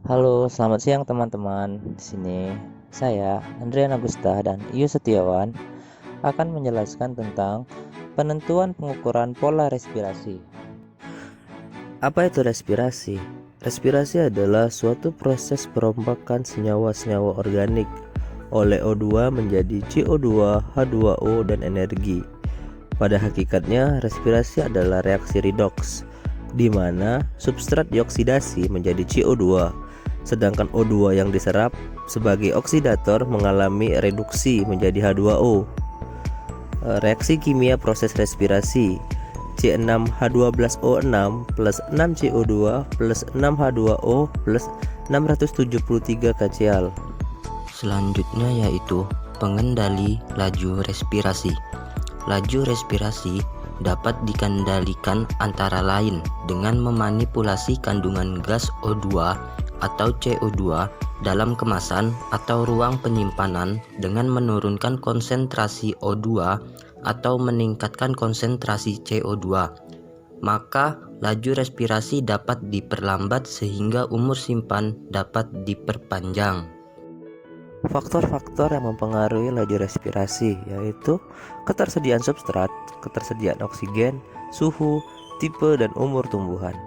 Halo, selamat siang teman-teman. Di sini saya, Andrian Agusta dan Iyu Setiawan akan menjelaskan tentang penentuan pengukuran pola respirasi. Apa itu respirasi? Respirasi adalah suatu proses perombakan senyawa-senyawa organik oleh O2 menjadi CO2, H2O, dan energi. Pada hakikatnya, respirasi adalah reaksi redoks, di mana substrat dioksidasi menjadi CO2, sedangkan O2 yang diserap sebagai oksidator mengalami reduksi menjadi H2O. Reaksi kimia proses respirasi C6H12O6 plus 6CO2 plus 6H2O plus 673 kcal. Selanjutnya yaitu pengendali laju respirasi. Laju respirasi dapat dikendalikan antara lain dengan memanipulasi kandungan gas O2 atau CO2 dalam kemasan atau ruang penyimpanan dengan menurunkan konsentrasi O2 atau meningkatkan konsentrasi CO2. Maka laju respirasi dapat diperlambat sehingga umur simpan dapat diperpanjang. Faktor-faktor yang mempengaruhi laju respirasi yaitu ketersediaan substrat, ketersediaan oksigen, suhu, tipe, dan umur tumbuhan.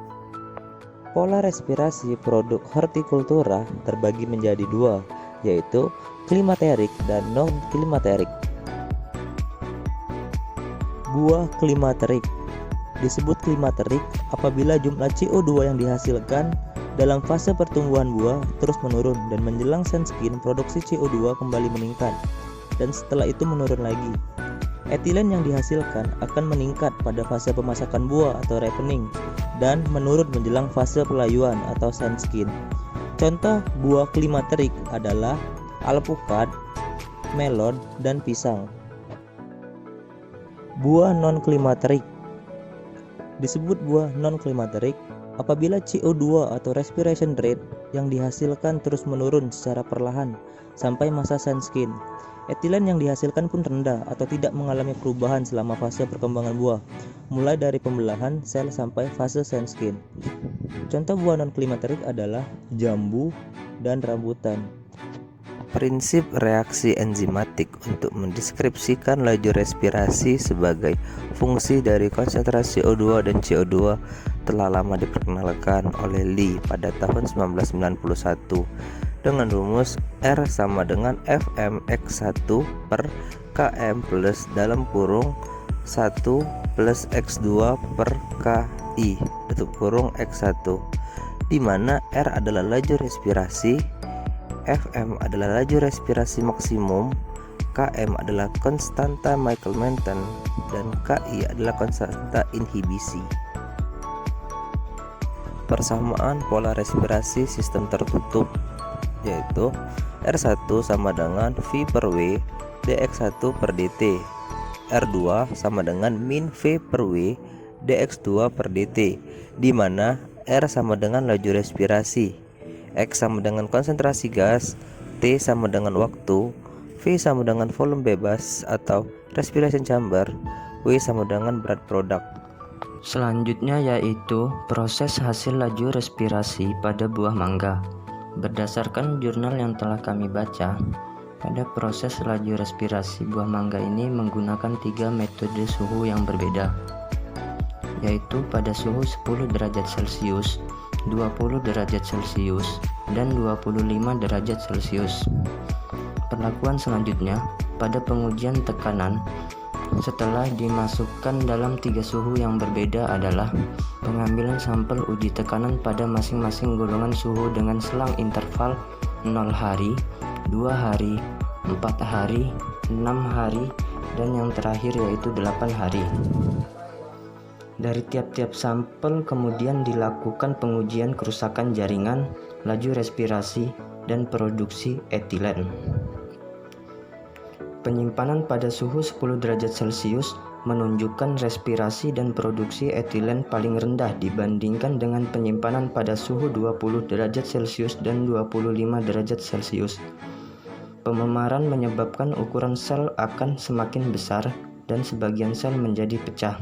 Pola respirasi produk hortikultura terbagi menjadi dua, yaitu klimaterik dan non-klimaterik. Buah klimaterik disebut klimaterik apabila jumlah CO2 yang dihasilkan dalam fase pertumbuhan buah terus menurun dan menjelang senskin produksi CO2 kembali meningkat dan setelah itu menurun lagi. Etilen yang dihasilkan akan meningkat pada fase pemasakan buah atau ripening dan menurun menjelang fase pelayuan atau senskin. Contoh buah klimaterik adalah alpukat, melon, dan pisang. Buah non-klimaterik disebut buah non-klimaterik apabila CO2 atau respiration rate yang dihasilkan terus menurun secara perlahan sampai masa senskin. Etilen yang dihasilkan pun rendah atau tidak mengalami perubahan selama fase perkembangan buah, mulai dari pembelahan sel sampai fase senskin. Contoh buah non-klimaterik adalah jambu dan rambutan. Prinsip reaksi enzimatik untuk mendeskripsikan laju respirasi sebagai fungsi dari konsentrasi O2 dan CO2 telah lama diperkenalkan oleh Lee pada tahun 1991 dengan rumus R sama dengan Fmx1 per Km plus dalam kurung 1 plus X2 per Ki tutup kurung X1, di mana R adalah laju respirasi, Fm adalah laju respirasi maksimum, Km adalah konstanta Michael-Menten, dan Ki adalah konstanta inhibisi. Persamaan pola respirasi sistem tertutup yaitu R1 sama dengan V per W dx1 per dt, R2 sama dengan min V per W dx2 per dt, di mana R sama dengan laju respirasi, X sama dengan konsentrasi gas, T sama dengan waktu, V sama dengan volume bebas atau respiration chamber, W sama dengan berat produk. Selanjutnya yaitu proses hasil laju respirasi pada buah mangga. Berdasarkan jurnal yang telah kami baca, pada proses laju respirasi buah mangga ini menggunakan 3 metode suhu yang berbeda, yaitu pada suhu 10 derajat Celcius, 20 derajat Celcius, dan 25 derajat Celcius. Perlakuan selanjutnya pada pengujian tekanan setelah dimasukkan dalam 3 suhu yang berbeda adalah pengambilan sampel uji tekanan pada masing-masing golongan suhu dengan selang interval 0 hari, 2 hari, 4 hari, 6 hari, dan yang terakhir yaitu 8 hari. Dari tiap-tiap sampel kemudian dilakukan pengujian kerusakan jaringan, laju respirasi, dan produksi etilen. Penyimpanan pada suhu 10 derajat Celcius menunjukkan respirasi dan produksi etilen paling rendah dibandingkan dengan penyimpanan pada suhu 20 derajat Celcius dan 25 derajat Celcius. Pememaran menyebabkan ukuran sel akan semakin besar dan sebagian sel menjadi pecah.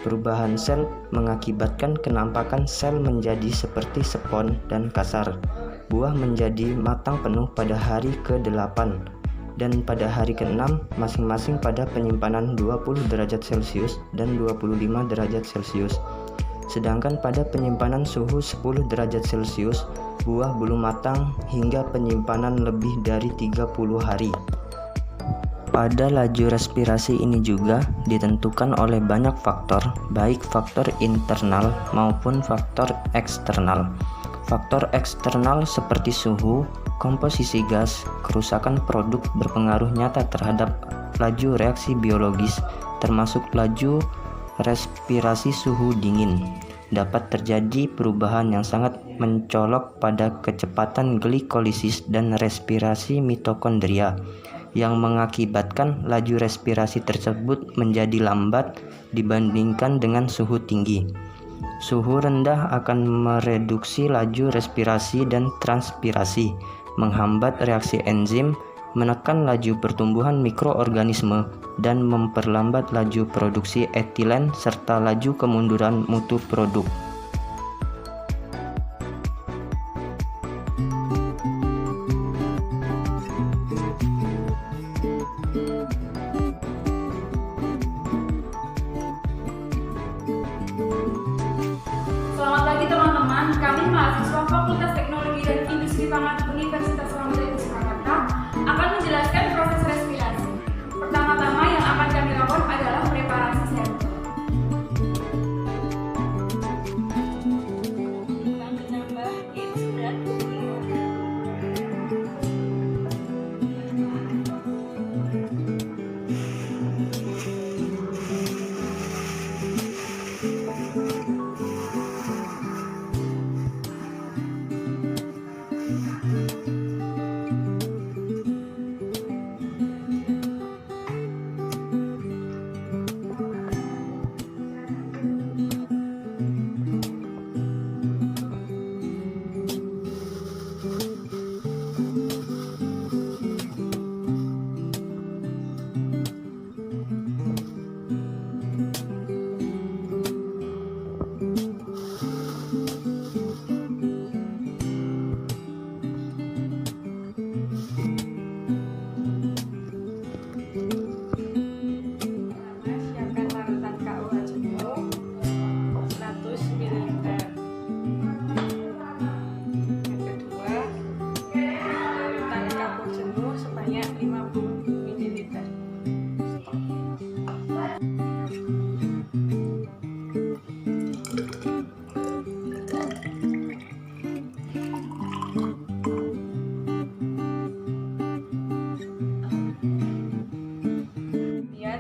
Perubahan sel mengakibatkan kenampakan sel menjadi seperti spons dan kasar. buah menjadi matang penuh pada hari ke-8 dan pada hari ke-6 masing-masing pada penyimpanan 20 derajat Celcius dan 25 derajat Celcius. Sedangkan pada penyimpanan suhu 10 derajat Celcius, buah belum matang hingga penyimpanan lebih dari 30 hari. Pada laju respirasi ini juga ditentukan oleh banyak faktor, baik faktor internal maupun faktor eksternal. Faktor eksternal seperti suhu, komposisi gas, kerusakan produk berpengaruh nyata terhadap laju reaksi biologis, termasuk laju respirasi suhu dingin. Dapat terjadi perubahan yang sangat mencolok pada kecepatan glikolisis dan respirasi mitokondria, yang mengakibatkan laju respirasi tersebut menjadi lambat dibandingkan dengan suhu tinggi. Suhu rendah akan mereduksi laju respirasi dan transpirasi, menghambat reaksi enzim, menekan laju pertumbuhan mikroorganisme, dan memperlambat laju produksi etilen serta laju kemunduran mutu produk. Selamat pagi teman-teman, kami mahasiswa Fakultas Teknologi dan Industri Pangan Universitas Surakarta Surakarta akan menjelaskan proses respirasi. Pertama-tama yang akan kami lakukan adalah preparasi sampel. Menambah H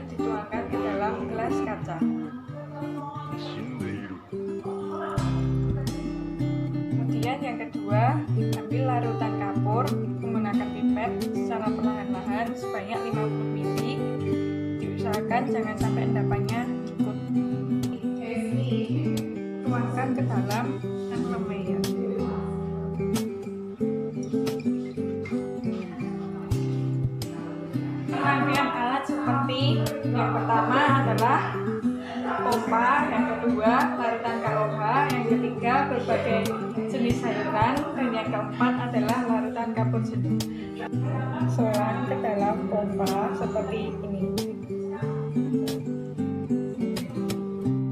dan dituangkan ke dalam gelas kaca. Kemudian yang kedua, ambil larutan kapur menggunakan pipet secara perlahan-lahan sebanyak 50 ml. Diusahakan jangan sampai endapannya cukup. Tuangkan ke dalam amplemeter. Rangkaian alat seperti yang pertama adalah pompa, yang kedua larutan KOH, yang ketiga berbagai jenis sayuran, dan yang keempat adalah larutan kapur jenuh. Selang ke dalam pompa seperti ini.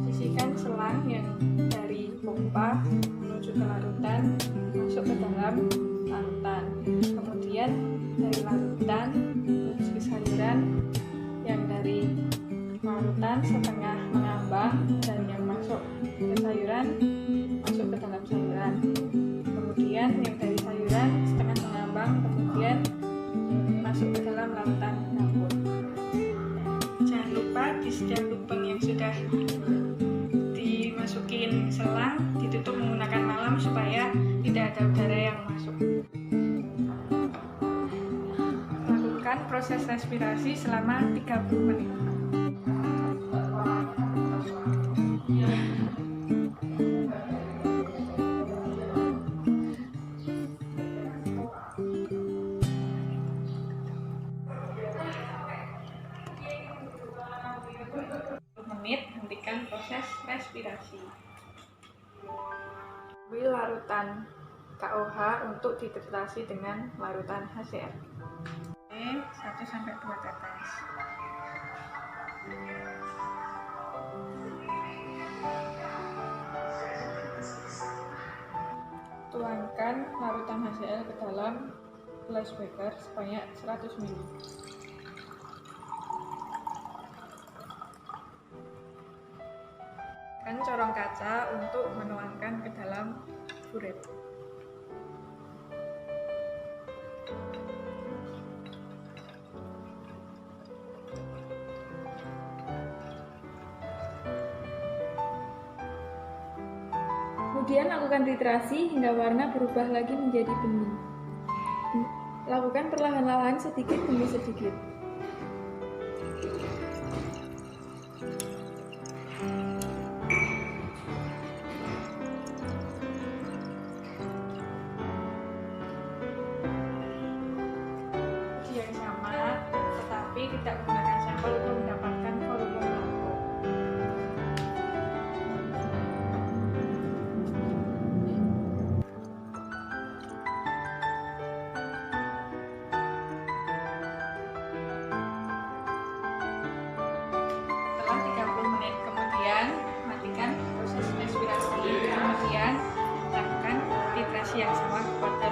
Sisihkan selang yang dari pompa menuju ke larutan masuk ke dalam larutan. Kemudian dari larutan menuju ke sayuran, yang dari larutan setengah mengambang dan yang masuk ke sayuran masuk ke dalam sayuran. Kemudian yang dari sayuran setengah mengambang kemudian masuk ke dalam larutan kapur. Jangan lupa di setiap lubang yang sudah dimasukin selang ditutup menggunakan malam supaya tidak ada udara yang masuk. Lakukan proses respirasi selama 30 menit. Hentikan proses respirasi. Ambil larutan KOH untuk dititrasi dengan larutan HCl. 1-2 tetes. Tuangkan larutan HCl ke dalam glass beaker sebanyak 100 ml. Corong kaca untuk menuangkan ke dalam buret. Kemudian lakukan titrasi hingga warna berubah lagi menjadi bening. Lakukan perlahan-lahan sedikit demi sedikit. Yang sama, tetapi tidak menggunakan sampel untuk mendapatkan volume lampu. Setelah 30 menit kemudian, matikan proses respirasi. Kemudian lakukan titrasi yang sama kepada